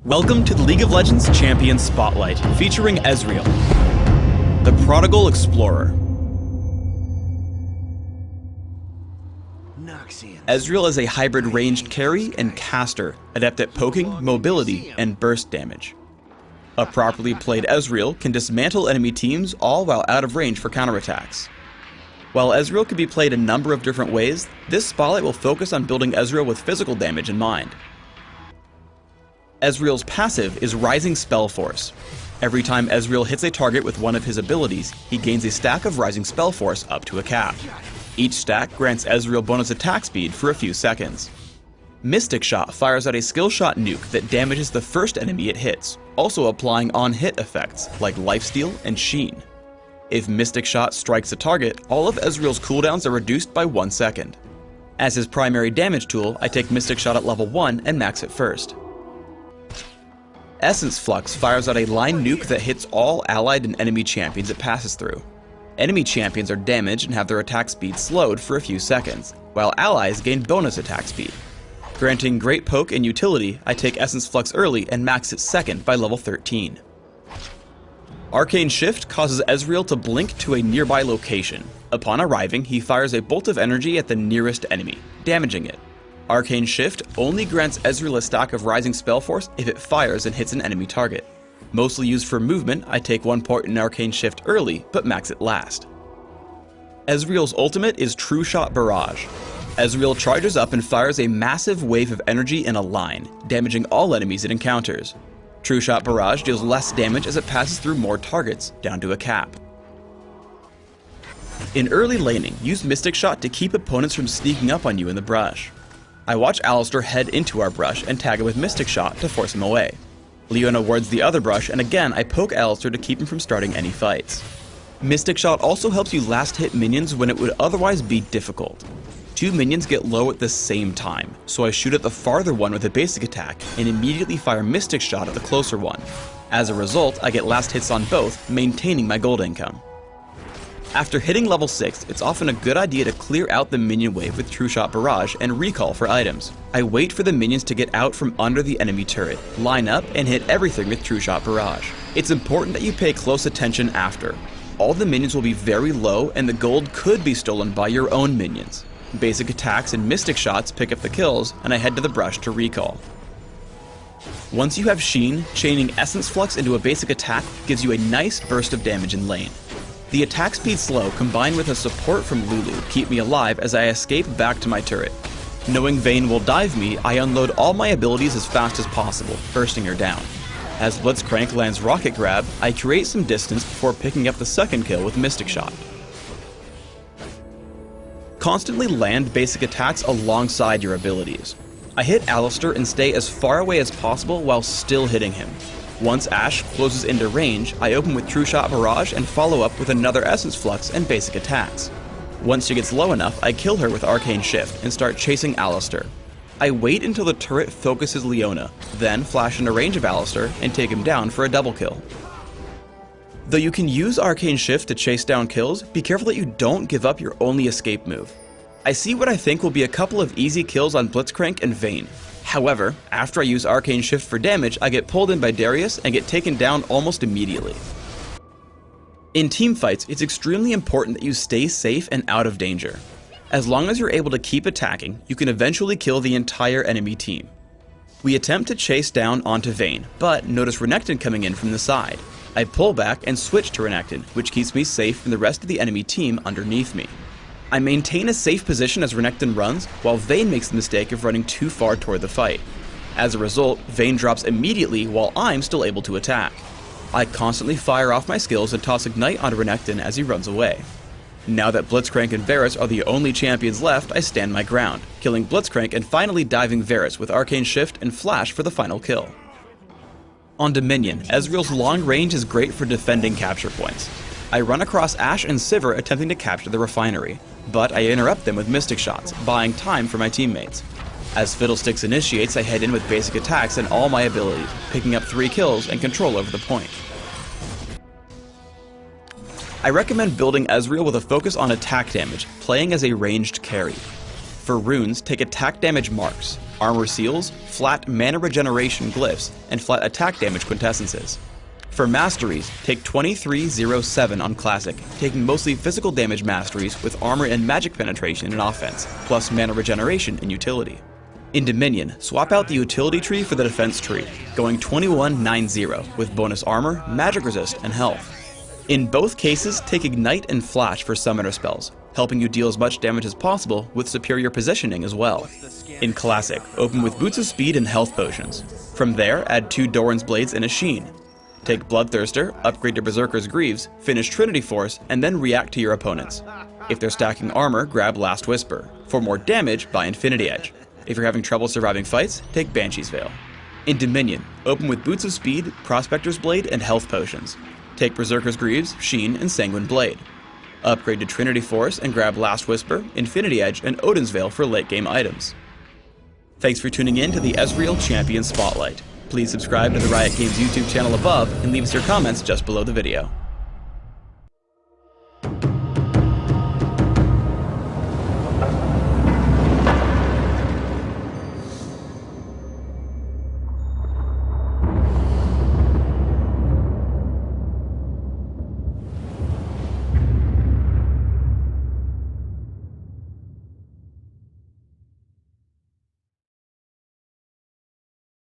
Welcome to the League of Legends Champion Spotlight, featuring Ezreal, the Prodigal Explorer. Ezreal is a hybrid ranged carry and caster, adept at poking, mobility, and burst damage. A properly played Ezreal can dismantle enemy teams all while out of range for counterattacks. While Ezreal can be played a number of different ways, this spotlight will focus on building Ezreal with physical damage in mind. Ezreal's passive is Rising Spell Force. Every time Ezreal hits a target with one of his abilities, he gains a stack of Rising Spell Force up to a cap. Each stack grants Ezreal bonus attack speed for a few seconds. Mystic Shot fires out a skill shot nuke that damages the first enemy it hits, also applying on-hit effects like Lifesteal and Sheen. If Mystic Shot strikes a target, all of Ezreal's cooldowns are reduced by 1 second. As his primary damage tool, I take Mystic Shot at level 1 and max it first. Essence Flux fires out a line nuke that hits all allied and enemy champions it passes through. Enemy champions are damaged and have their attack speed slowed for a few seconds, while allies gain bonus attack speed. Granting great poke and utility, I take Essence Flux early and max it second by level 13. Arcane Shift causes Ezreal to blink to a nearby location. Upon arriving, he fires a bolt of energy at the nearest enemy, damaging it. Arcane Shift only grants Ezreal a stack of Rising Spell Force if it fires and hits an enemy target. Mostly used for movement, I take 1 point in Arcane Shift early, but max it last. Ezreal's ultimate is True Shot Barrage. Ezreal charges up and fires a massive wave of energy in a line, damaging all enemies it encounters. True Shot Barrage deals less damage as it passes through more targets, down to a cap. In early laning, use Mystic Shot to keep opponents from sneaking up on you in the brush. I watch Alistar head into our brush and tag it with Mystic Shot to force him away. Leona wards the other brush, and again I poke Alistar to keep him from starting any fights. Mystic Shot also helps you last hit minions when it would otherwise be difficult. 2 minions get low at the same time, so I shoot at the farther one with a basic attack and immediately fire Mystic Shot at the closer one. As a result, I get last hits on both, maintaining my gold income. After hitting level 6, it's often a good idea to clear out the minion wave with True Shot Barrage and recall for items. I wait for the minions to get out from under the enemy turret, line up, and hit everything with True Shot Barrage. It's important that you pay close attention after. All the minions will be very low and the gold could be stolen by your own minions. Basic attacks and Mystic Shots pick up the kills, and I head to the brush to recall. Once you have Sheen, chaining Essence Flux into a basic attack gives you a nice burst of damage in lane. The attack speed slow combined with a support from Lulu keep me alive as I escape back to my turret. Knowing Vayne will dive me, I unload all my abilities as fast as possible, bursting her down. As Blitzcrank lands Rocket Grab, I create some distance before picking up the second kill with Mystic Shot. Constantly land basic attacks alongside your abilities. I hit Alistar and stay as far away as possible while still hitting him. Once Ashe closes into range, I open with True Shot Barrage and follow up with another Essence Flux and basic attacks. Once she gets low enough, I kill her with Arcane Shift and start chasing Alistar. I wait until the turret focuses Leona, then flash into range of Alistar and take him down for a double kill. Though you can use Arcane Shift to chase down kills, be careful that you don't give up your only escape move. I see what I think will be a couple of easy kills on Blitzcrank and Vayne. However, after I use Arcane Shift for damage, I get pulled in by Darius and get taken down almost immediately. In teamfights, it's extremely important that you stay safe and out of danger. As long as you're able to keep attacking, you can eventually kill the entire enemy team. We attempt to chase down onto Vayne, but notice Renekton coming in from the side. I pull back and switch to Renekton, which keeps me safe from the rest of the enemy team underneath me. I maintain a safe position as Renekton runs, while Vayne makes the mistake of running too far toward the fight. As a result, Vayne drops immediately while I'm still able to attack. I constantly fire off my skills and toss Ignite onto Renekton as he runs away. Now that Blitzcrank and Varus are the only champions left, I stand my ground, killing Blitzcrank and finally diving Varus with Arcane Shift and Flash for the final kill. On Dominion, Ezreal's long range is great for defending capture points. I run across Ashe and Sivir attempting to capture the refinery, but I interrupt them with Mystic Shots, buying time for my teammates. As Fiddlesticks initiates, I head in with basic attacks and all my abilities, picking up 3 kills and control over the point. I recommend building Ezreal with a focus on attack damage, playing as a ranged carry. For runes, take attack damage marks. armor seals, flat mana regeneration glyphs, and flat attack damage quintessences. For masteries, take 2307 on Classic, taking mostly physical damage masteries with armor and magic penetration in offense, plus mana regeneration in utility. In Dominion, swap out the utility tree for the defense tree, going 2190 with bonus armor, magic resist, and health. In both cases, take Ignite and Flash for summoner spells, helping you deal as much damage as possible with superior positioning as well. In Classic, open with Boots of Speed and Health Potions. From there, add 2 Doran's Blades and a Sheen. Take Bloodthirster, upgrade to Berserker's Greaves, finish Trinity Force, and then react to your opponents. If they're stacking armor, grab Last Whisper. For more damage, buy Infinity Edge. If you're having trouble surviving fights, take Banshee's Veil. In Dominion, open with Boots of Speed, Prospector's Blade, and Health Potions. Take Berserker's Greaves, Sheen, and Sanguine Blade. Upgrade to Trinity Force and grab Last Whisper, Infinity Edge, and Odin's Veil for late game items. Thanks for tuning in to the Ezreal Champion Spotlight. Please subscribe to the Riot Games YouTube channel above and leave us your comments just below the video.